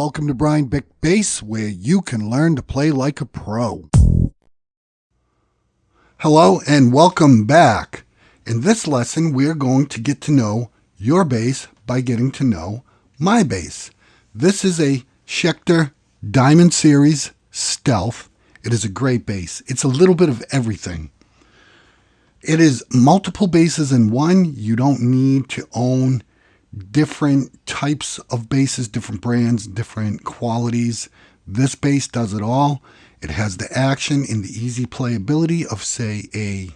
welcome to Brian Bick Bass, where you can learn to play like a pro. Hello and welcome back. In this lesson, we're going to get to know your bass by getting to know my bass. This is a Schecter Diamond Series Stealth. It is a great bass. It's a little bit of everything. It is multiple basses in one. You don't need to own different types of basses, different brands, different qualities. This bass does it all. It has the action and the easy playability of, say, a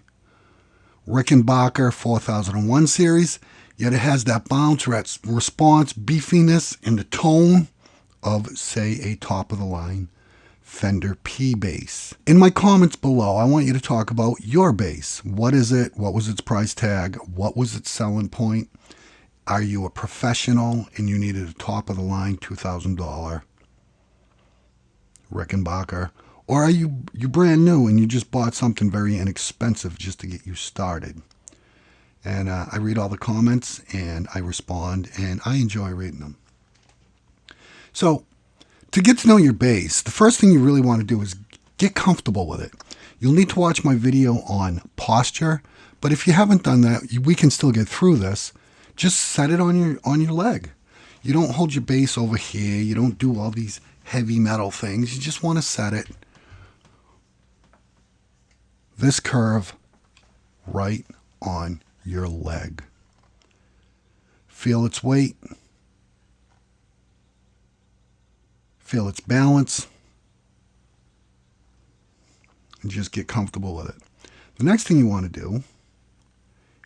Rickenbacker 4001 series, yet it has that bounce, response, beefiness, and the tone of, say, a top-of-the-line Fender P bass. In my comments below, I want you to talk about your bass. What is it? What was its price tag? What was its selling point? Are you a professional and you needed a top-of-the-line $2,000 Rickenbacker? Or are you brand new and you just bought something very inexpensive just to get you started? And I read all the comments and I respond and I enjoy reading them. So to get to know your bass, the first thing you really want to do is get comfortable with it. You'll need to watch my video on posture, but if you haven't done that, we can still get through this. Just set it on your leg. You don't hold your bass over here. You don't do all these heavy metal things. You just want to set it this curve right on your leg. Feel its weight. Feel its balance. And just get comfortable with it. The next thing you want to do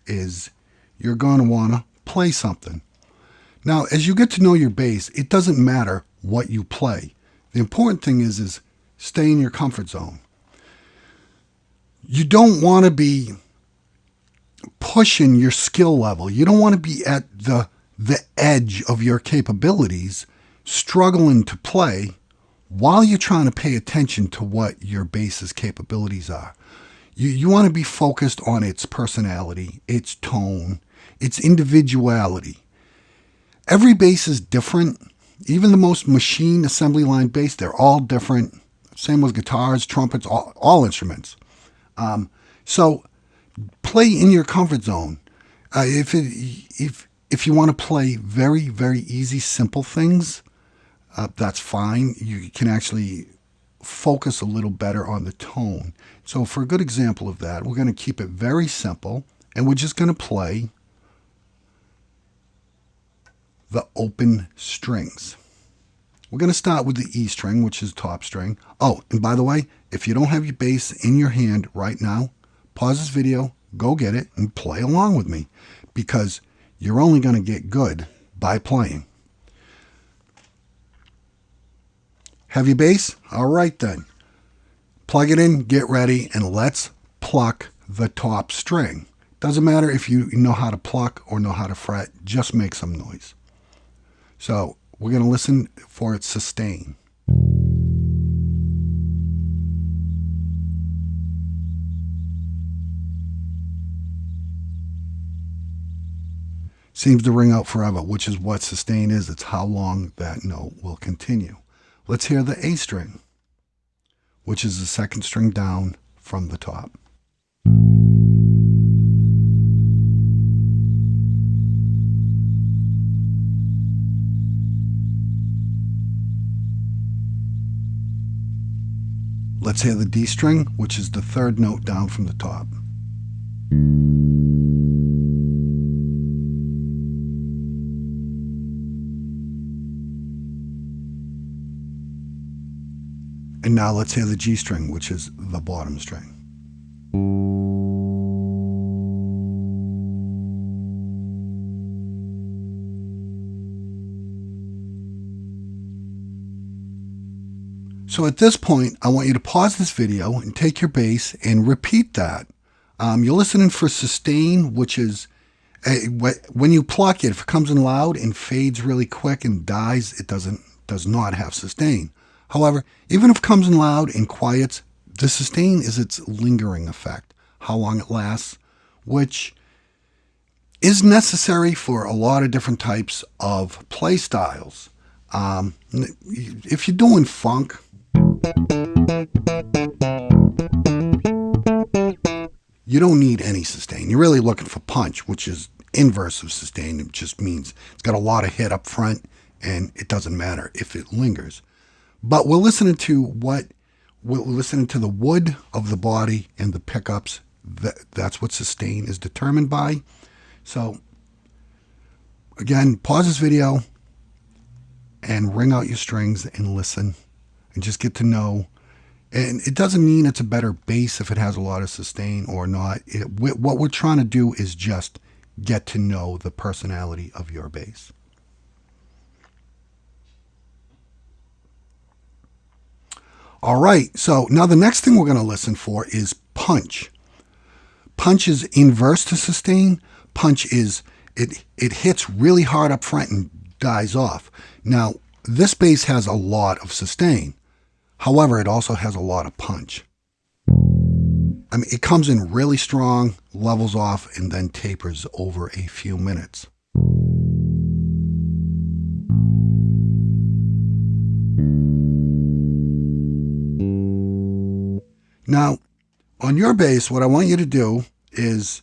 is you're going to want to play something. Now, as you get to know your bass, it doesn't matter what you play. The important thing is stay in your comfort zone. You don't want to be pushing your skill level. You don't want to be at the edge of your capabilities, struggling to play while you're trying to pay attention to what your bass's capabilities are. You want to be focused on its personality, its tone, its individuality. Every bass is different. Even the most machine assembly line bass, they're all different. Same with guitars, trumpets, all instruments. So play in your comfort zone. If you want to play very, very easy, simple things, that's fine. You can actually focus a little better on the tone. So for a good example of that, we're going to keep it very simple, and we're just going to play the open strings. We're going to start with the E string, which is top string. Oh, and by the way, if you don't have your bass in your hand right now, pause this video, go get it, and play along with me, because you're only going to get good by playing. Have your bass? All right then. Plug it in, get ready, and let's pluck the top string. Doesn't matter if you know how to pluck or know how to fret, just make some noise. So we're going to listen for its sustain. Seems to ring out forever, which is what sustain is. It's how long that note will continue. Let's hear the A string, which is the second string down from the top. Let's hear the D string, which is the third note down from the top. And now let's hear the G string, which is the bottom string. So at this point, I want you to pause this video and take your bass and repeat that. You're listening for sustain, which is when you pluck it, if it comes in loud and fades really quick and dies, it does not have sustain. However, even if it comes in loud and quiets, the sustain is its lingering effect, how long it lasts, which is necessary for a lot of different types of play styles. If you're doing funk, you don't need any sustain. You're really looking for punch, which is inverse of sustain. It just means it's got a lot of hit up front, and it doesn't matter if it lingers. But we're listening to the wood of the body and the pickups. That's what sustain is determined by. So again, pause this video and wring out your strings and listen and just get to know. And it doesn't mean it's a better bass if it has a lot of sustain or not. What we're trying to do is just get to know the personality of your bass. All right, so now the next thing we're going to listen for is punch. Punch is inverse to sustain. Punch is, it hits really hard up front and dies off. Now, this bass has a lot of sustain. However, it also has a lot of punch. I mean, it comes in really strong, levels off, and then tapers over a few minutes. Now, on your bass, what I want you to do is,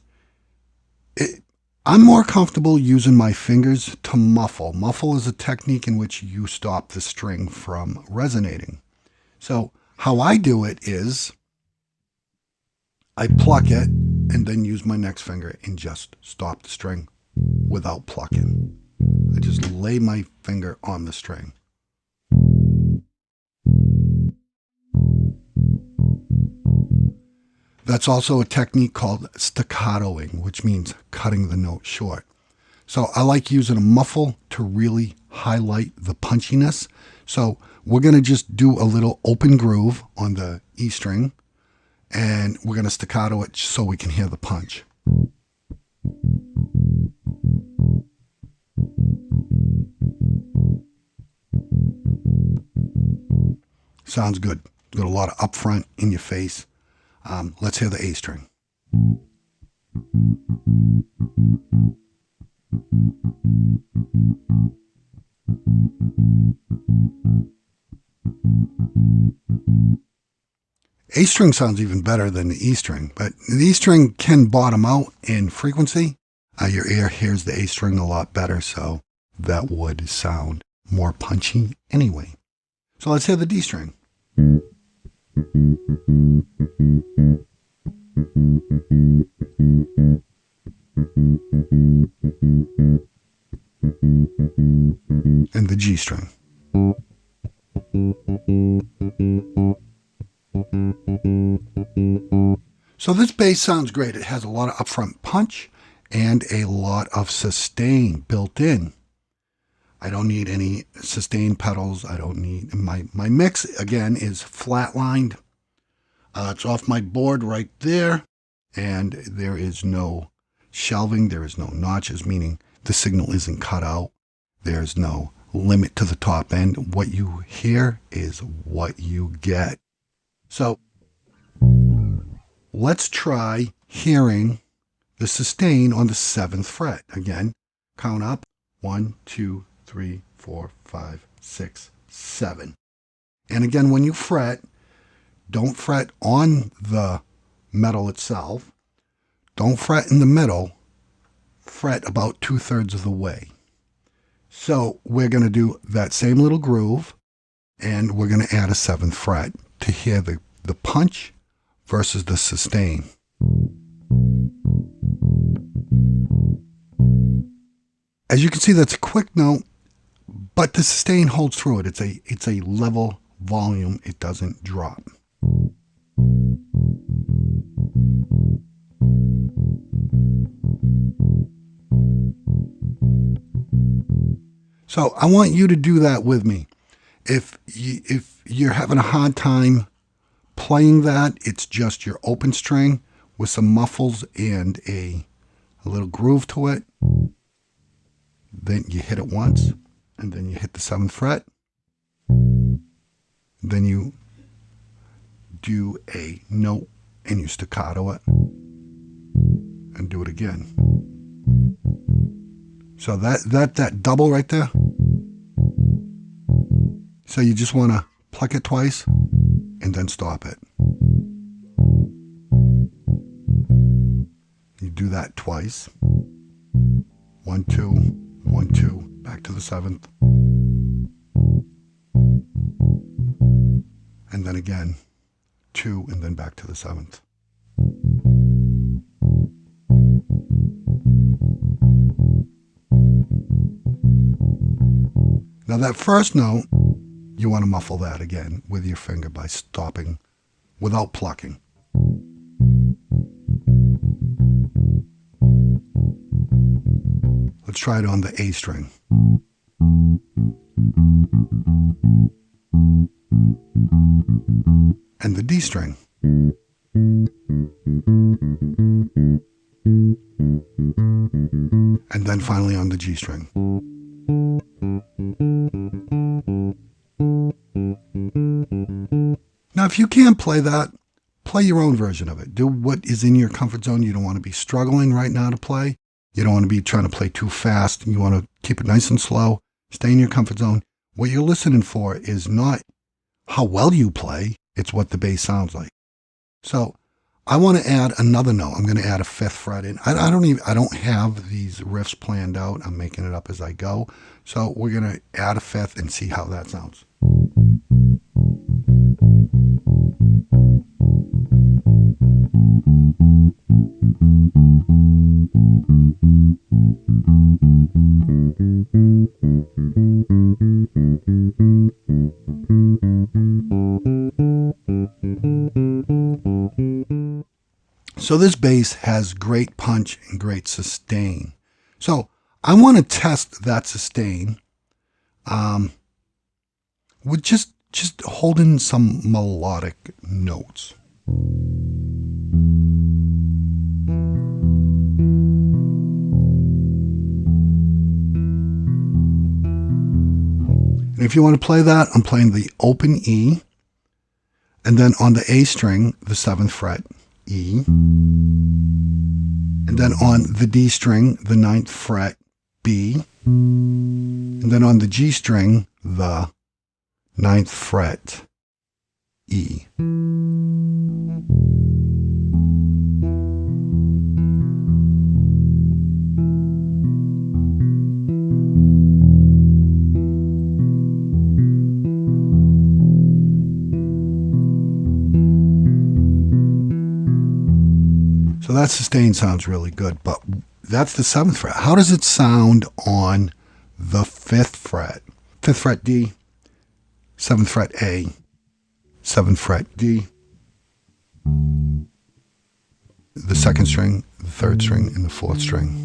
I'm more comfortable using my fingers to muffle. Muffle is a technique in which you stop the string from resonating. So how I do it is I pluck it and then use my next finger and just stop the string without plucking. I just lay my finger on the string. That's also a technique called staccatoing, which means cutting the note short. So I like using a muffle to really highlight the punchiness. So we're going to just do a little open groove on the E string, and we're going to staccato it so we can hear the punch. Sounds good. Got a lot of upfront in your face. Let's hear the A string. A string sounds even better than the E string, but the E string can bottom out in frequency. Your ear hears the A string a lot better, so that would sound more punchy anyway. So let's hear the D string. And the G string. So this bass sounds great. It has a lot of upfront punch and a lot of sustain built in. I don't need any sustain pedals. I don't need my mix again is flatlined. It's off my board right there, and there is no shelving. There is no notches, meaning the signal isn't cut out. There's no limit to the top end. What you hear is what you get. So let's try hearing the sustain on the 7th fret. Again, count up 1, 2, 3, 4, 5, 6, 7. And again, when you fret, don't fret on the metal itself. Don't fret in the middle. Fret about 2/3 of the way. So we're going to do that same little groove, and we're going to add a 7th fret to hear the punch versus the sustain. As you can see, that's a quick note, but the sustain holds through it. It's a level volume. It doesn't drop. So I want you to do that with me. If you're having a hard time playing that, it's just your open string with some muffles and a little groove to it. Then you hit it once, and then you hit the 7th fret. Then you do a note and you staccato it and do it again. So that double right there, So you just want to pluck it twice and then stop it. You do that twice. 1, 2, 1, 2, back to the 7th. And then again, 2, and then back to the 7th. Now that first note, you want to muffle that again with your finger by stopping without plucking. Let's try it on the A string. And the D string. And then finally on the G string. Now, if you can't play that, play your own version of it. Do what is in your comfort zone. You don't want to be struggling right now to play. You don't want to be trying to play too fast. You want to keep it nice and slow. Stay in your comfort zone. What you're listening for is not how well you play. It's what the bass sounds like. So I want to add another note. I'm going to add a 5th fret in. I don't have these riffs planned out. I'm making it up as I go. So we're going to add a 5th and see how that sounds. So this bass has great punch and great sustain. So I want to test that sustain with just holding some melodic notes. And if you want to play that, I'm playing the open E, and then on the A string, the 7th fret, E, and then on the D string, the 9th fret, B, and then on the G string, the 9th fret, E. So that sustain sounds really good, but that's the 7th fret. How does it sound on the 5th fret? 5th fret D, 7th fret A, 7th fret D, the 2nd string, the 3rd string, and the 4th string.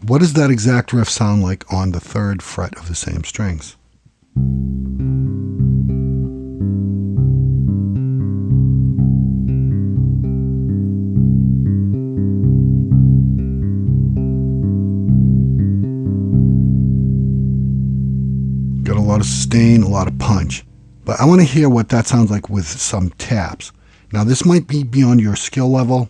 What does that exact riff sound like on the 3rd fret of the same strings? Got a lot of sustain, a lot of punch. But I want to hear what that sounds like with some taps. Now this might be beyond your skill level.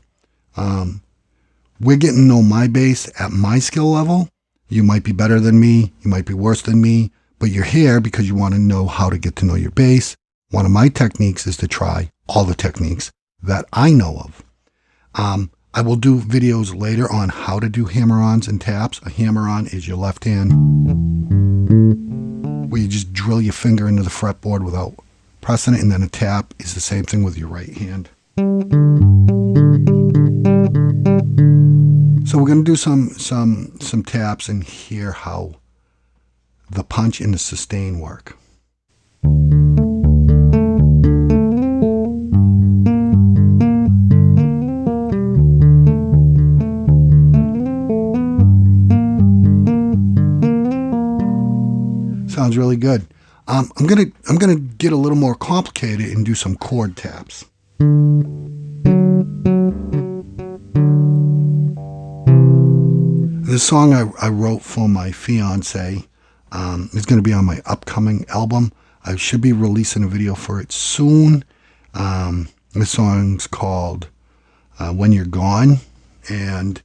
We're getting to know my bass at my skill level. You might be better than me. You might be worse than me. But you're here because you want to know how to get to know your bass. One of my techniques is to try all the techniques that I know of. I will do videos later on how to do hammer-ons and taps. A hammer-on is your left hand, where you just drill your finger into the fretboard without pressing it. And then a tap is the same thing with your right hand. So we're going to do some taps and hear how the punch and the sustain work. Sounds really good. I'm gonna get a little more complicated and do some chord taps. This song I wrote for my fiance. It's going to be on my upcoming album. I should be releasing a video for it soon. This song's called When You're Gone, and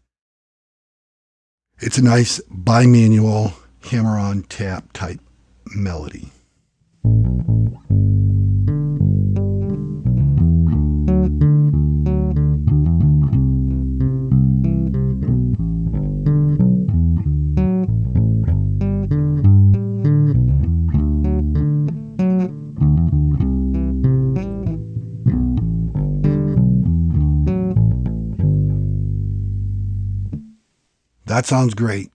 it's a nice bimanual hammer-on tap type melody. That sounds great.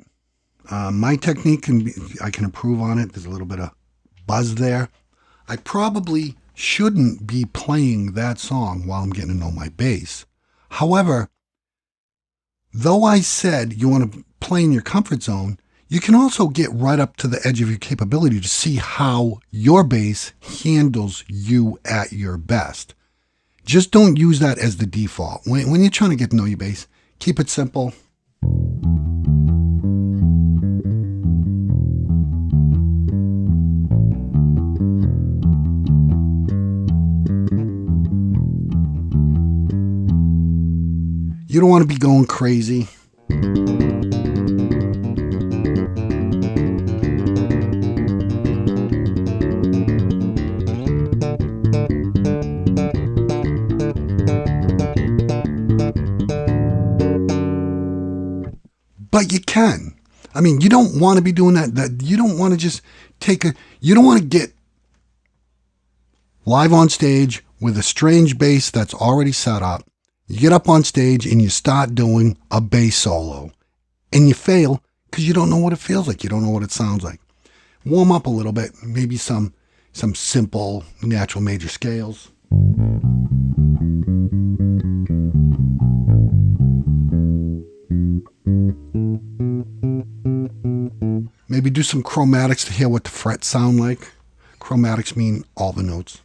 My technique I can improve on it. There's a little bit of buzz there. I probably shouldn't be playing that song while I'm getting to know my bass. However, though I said you want to play in your comfort zone, you can also get right up to the edge of your capability to see how your bass handles you at your best. Just don't use that as the default. When you're trying to get to know your bass, keep it simple. You don't want to be going crazy. But you can. I mean, you don't want to be doing that. You don't want to just you don't want to get live on stage with a strange bass that's already set up. You get up on stage and you start doing a bass solo and you fail because you don't know what it feels like. You don't know what it sounds like. Warm up a little bit, maybe some simple natural major scales. Maybe do some chromatics to hear what the frets sound like. Chromatics mean all the notes.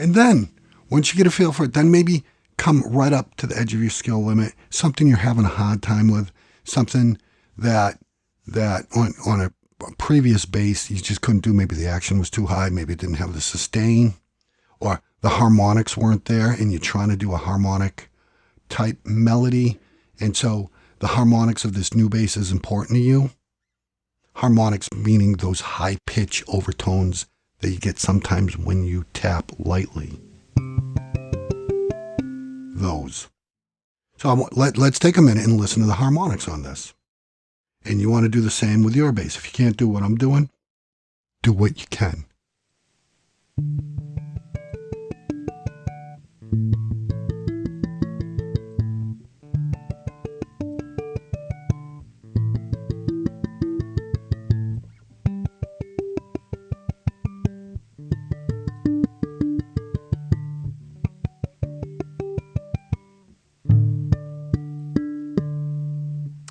And then, once you get a feel for it, then maybe come right up to the edge of your skill limit, something you're having a hard time with, something that on a previous bass you just couldn't do. Maybe the action was too high, maybe it didn't have the sustain, or the harmonics weren't there, and you're trying to do a harmonic type melody, and so the harmonics of this new bass is important to you. Harmonics meaning those high pitch overtones that you get sometimes when you tap lightly. Those. So let's take a minute and listen to the harmonics on this. And you want to do the same with your bass. If you can't do what I'm doing, do what you can.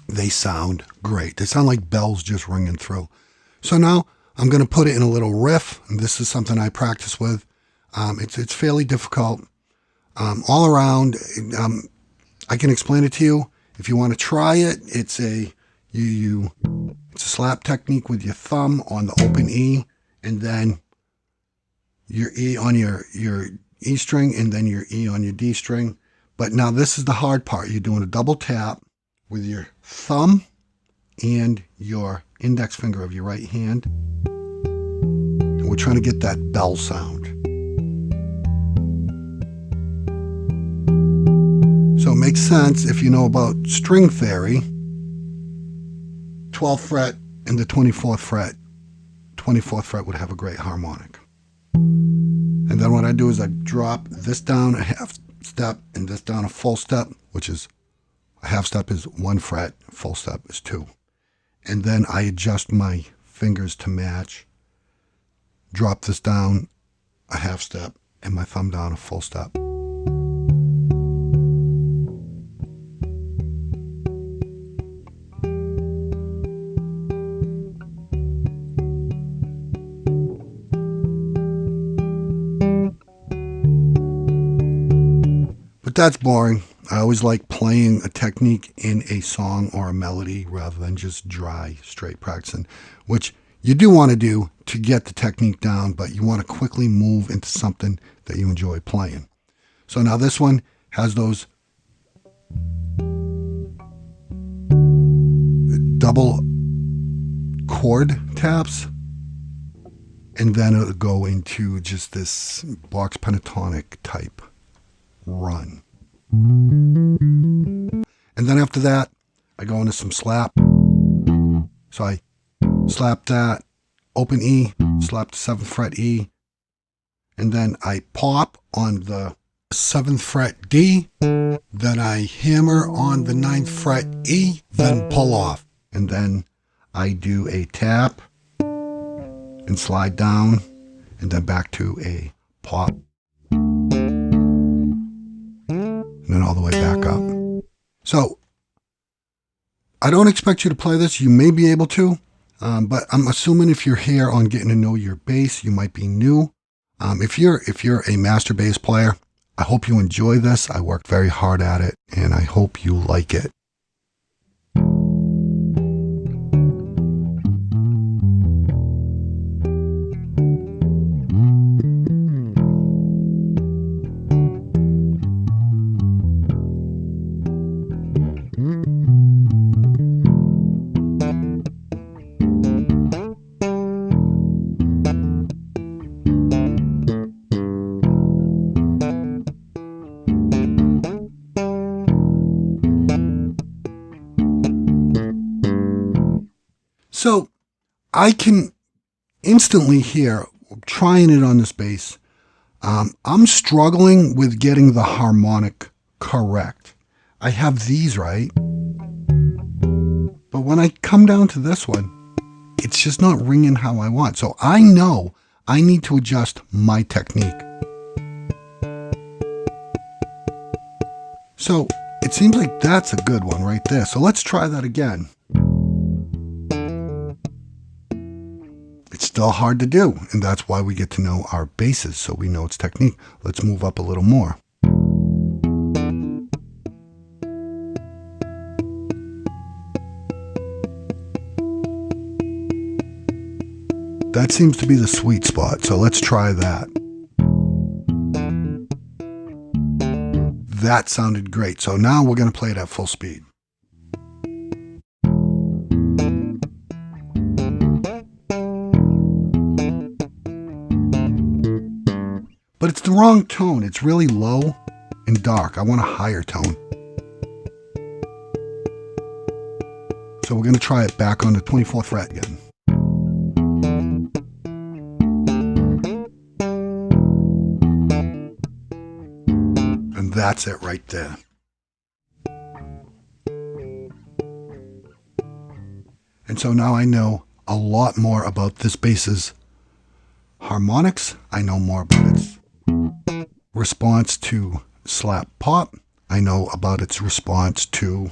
They sound great. They sound like bells just ringing through. So now I'm going to put it in a little riff. And this is something I practice with. It's fairly difficult. All around, I can explain it to you. If you want to try it, it's a slap technique with your thumb on the open E, and then your E on your E string, and then your E on your D string. But now this is the hard part. You're doing a double tap with your thumb and your index finger of your right hand. And we're trying to get that bell sound. So it makes sense if you know about string theory. 12th fret and the 24th fret. 24th fret would have a great harmonic. And then what I do is I drop this down a half step and this down a full step, which is a half step is 1 fret, full step is 2. And then I adjust my fingers to match. Drop this down a half step and my thumb down a full step. But that's boring. I always like playing a technique in a song or a melody rather than just dry, straight practicing, which you do want to do to get the technique down, but you want to quickly move into something that you enjoy playing. So now this one has those double chord taps, and then it'll go into just this box pentatonic type run. And then after that, I go into some slap. So I slap that, open E, slap the 7th fret E, and then I pop on the 7th fret D, then I hammer on the 9th fret E, then pull off. And then I do a tap and slide down, and then back to a pop. And then all the way back up. So I don't expect you to play this. You may be able to, but I'm assuming if you're here on getting to know your bass, you might be new. If you're a master bass player, I hope you enjoy this. I worked very hard at it, and I hope you like it. So I can instantly hear, trying it on this bass, I'm struggling with getting the harmonic correct. I have these right, but when I come down to this one, it's just not ringing how I want. So I know I need to adjust my technique. So it seems like that's a good one right there. So let's try that again. It's still hard to do, and that's why we get to know our basses, so we know its technique. Let's move up a little more. That seems to be the sweet spot, so let's try that. That sounded great, so now we're going to play it at full speed. But it's the wrong tone. It's really low and dark. I want a higher tone. So we're going to try it back on the 24th fret again. And that's it right there. And so now I know a lot more about this bass's harmonics. I know more about its response to slap pop. I know about its response to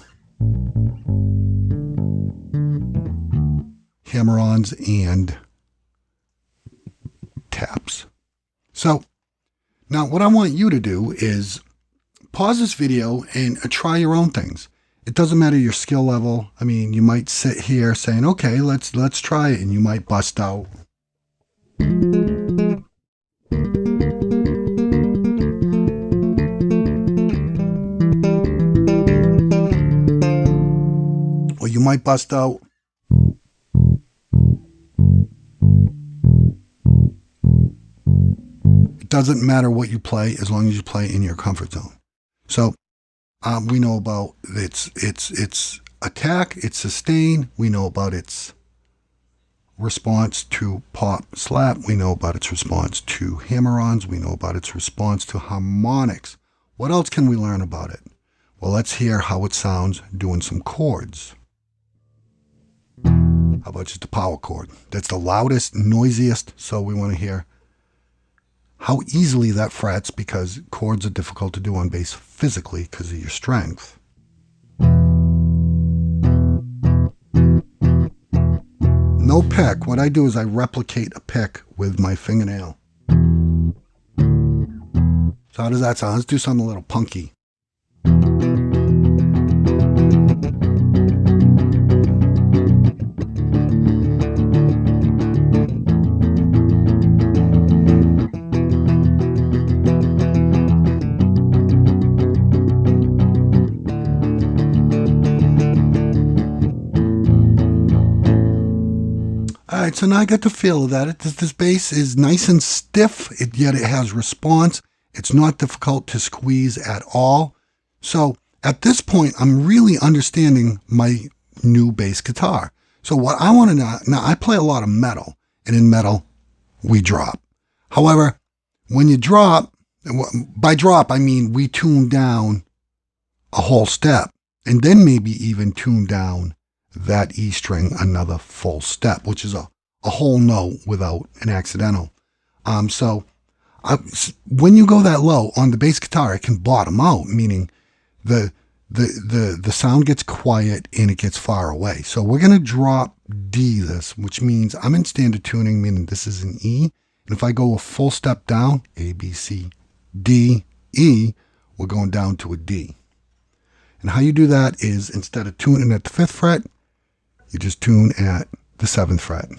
hammer-ons and taps. So now what I want you to do is pause this video and try your own things. It doesn't matter your skill level. I mean, you might sit here saying, okay, let's try it, and you might bust out. Or you might bust out. It doesn't matter what you play as long as you play in your comfort zone. So we know about its attack, its sustain. We know about its response to pop slap. We know about its response to hammer-ons. We know about its response to harmonics. What else can we learn about it? Well, let's hear how it sounds doing some chords. How about just a power chord? That's the loudest, noisiest, so we want to hear how easily that frets, because chords are difficult to do on bass physically because of your strength. No pick. What I do is I replicate a pick with my fingernail. So how does that sound? Let's do something a little punky. right, so now I got the feel of that. This bass is nice and stiff, yet it has response. It's not difficult to squeeze at all. So at this point, I'm really understanding my new bass guitar. So what I want to know, now I play a lot of metal, and in metal, we drop. However, when you drop, by drop, I mean we tune down a whole step, and then maybe even tune down that E string another full step, which is a whole note without an accidental. When you go that low on the bass guitar, it can bottom out, meaning the sound gets quiet and it gets far away. So we're going to drop D this, which means I'm in standard tuning, meaning this is an E. And if I go a full step down, A, B, C, D, E, we're going down to a D. And how you do that is instead of tuning at the 5th fret, you just tune at the 7th fret.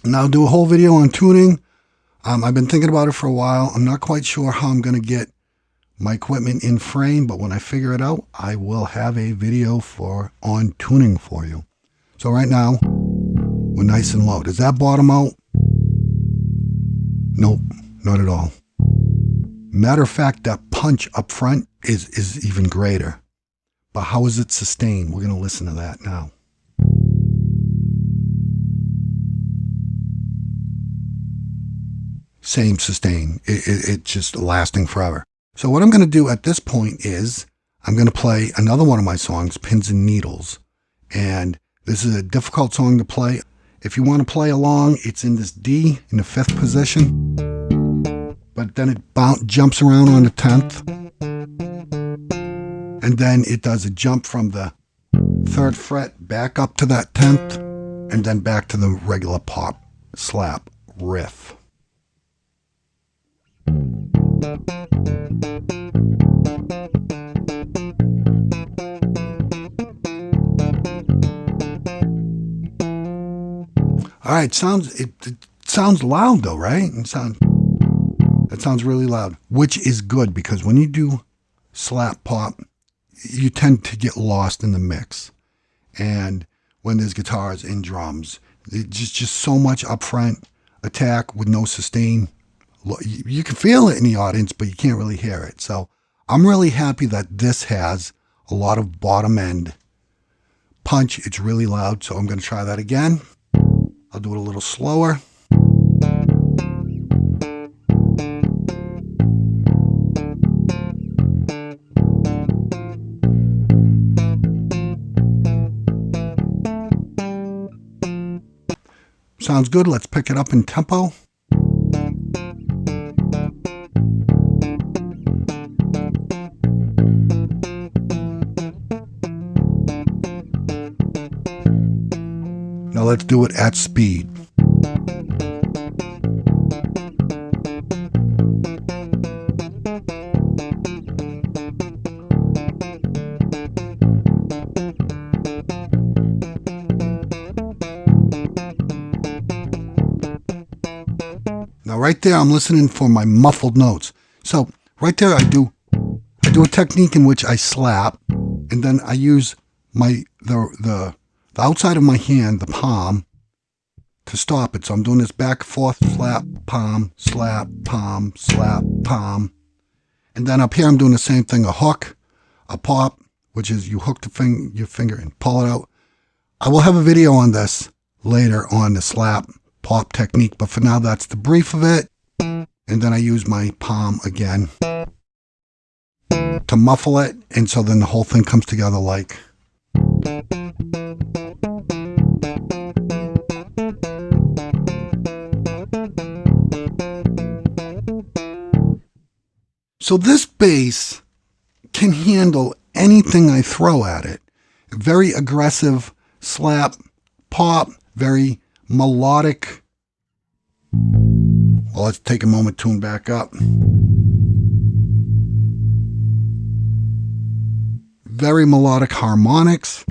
Now I'll do a whole video on tuning. I've been thinking about it for a while. I'm not quite sure how I'm going to get my equipment in frame, but when I figure it out, I will have a video on tuning for you. So right now, we're nice and low. Does that bottom out? Nope, not at all. Matter of fact, that punch up front is even greater. But how is it sustained? We're going to listen to that now. Same sustain. It's just lasting forever. So what I'm going to do at this point is I'm going to play another one of my songs, Pins and Needles. And this is a difficult song to play. If you want to play along, it's in this D in the 5th position. But then it jumps around on the 10th. And then it does a jump from the 3rd fret back up to that 10th. And then back to the regular pop slap riff. All right, it sounds loud though, right? That sounds really loud, which is good because when you do slap pop, you tend to get lost in the mix. And when there's guitars and drums, it's just so much upfront attack with no sustain. You can feel it in the audience, but you can't really hear it. So I'm really happy that this has a lot of bottom end punch. It's really loud, so I'm going to try that again. I'll do it a little slower. Sounds good. Let's pick it up in tempo. Now let's do it at speed. Now right there, I'm listening for my muffled notes. So right there, I do a technique in which I slap, and then I use the outside of my hand, the palm, to stop it. So I'm doing this back and forth, slap, palm, palm. And then up here, I'm doing the same thing, a hook, a pop, which is you hook your finger and pull it out. I will have a video on this later on the slap pop technique, but for now, that's the brief of it. And then I use my palm again to muffle it. And so then the whole thing comes together like. So this bass can handle anything I throw at it. Very aggressive slap, pop, very melodic. Well, let's take a moment, tune back up. Very melodic harmonics.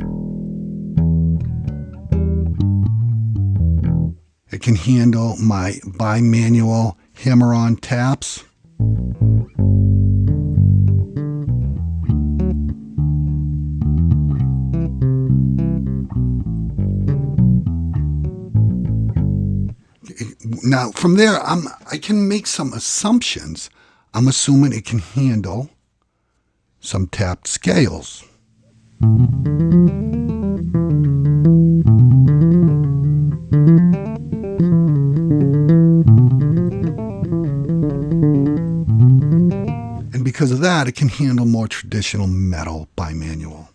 It can handle my bimanual hammer-on taps. Now, from there, I can make some assumptions. I'm assuming it can handle some tapped scales. And because of that, it can handle more traditional metal bimanual.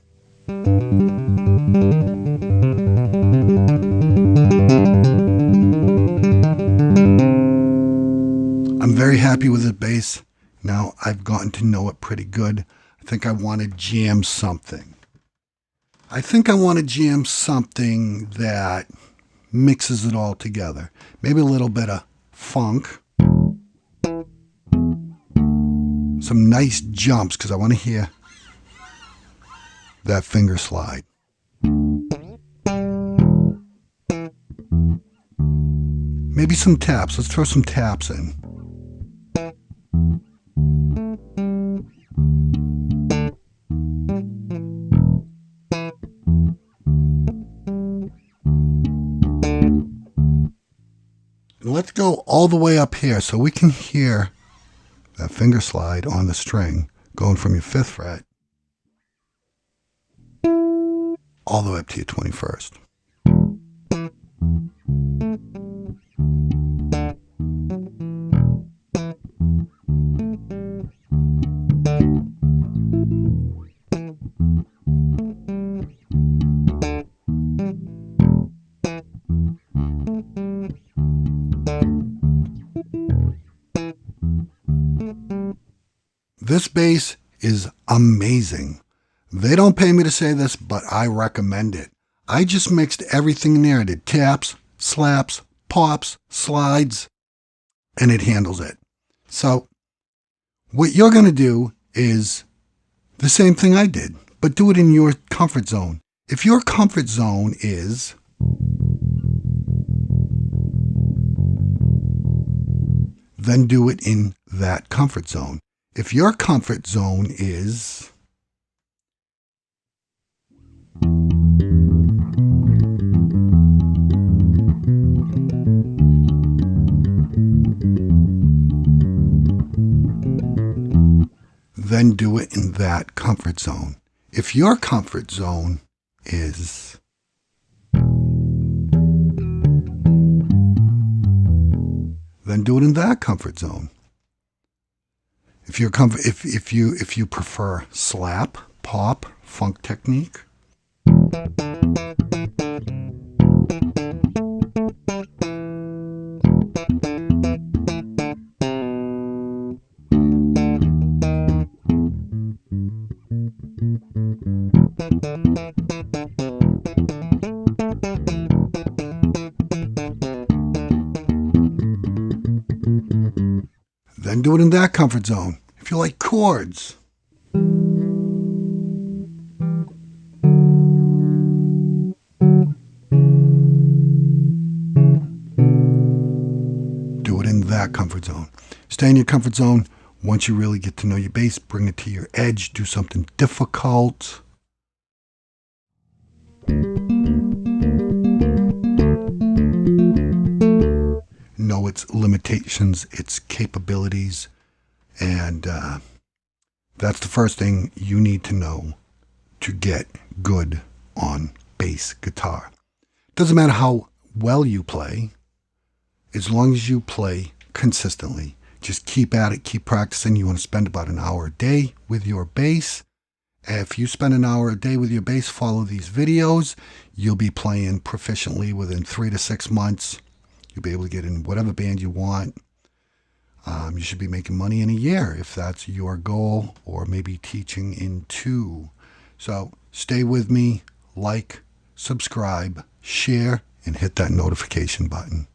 I'm very happy with this bass. Now I've gotten to know it pretty good. I think I want to jam something. I think I want to jam something that mixes it all together. Maybe a little bit of funk. Some nice jumps, because I want to hear that finger slide. Maybe some taps. Let's throw some taps in. And let's go all the way up here so we can hear that finger slide on the string going from your 5th fret all the way up to your 21st. This bass is amazing. They don't pay me to say this, but I recommend it. I just mixed everything in there. I did taps, slaps, pops, slides, and it handles it. So what you're going to do is the same thing I did, but do it in your comfort zone. If your comfort zone is then do it in that comfort zone. If your comfort zone is then do it in that comfort zone. If your comfort zone is then do it in that comfort zone. If you prefer slap, pop, funk technique, then do it in that comfort zone. If you like chords, do it in that comfort zone. Stay in your comfort zone. Once you really get to know your bass, bring it to your edge. Do something difficult. Know its limitations, its capabilities, and that's the first thing you need to know to get good on bass guitar. Doesn't matter how well you play, as long as you play consistently. Just keep at it, keep practicing. You want to spend about an hour a day with your bass. If you spend an hour a day with your bass, follow these videos, you'll be playing proficiently within 3 to 6 months. You'll be able to get in whatever band you want. You should be making money in a year if that's your goal, or maybe teaching in 2. So stay with me, like, subscribe, share, and hit that notification button.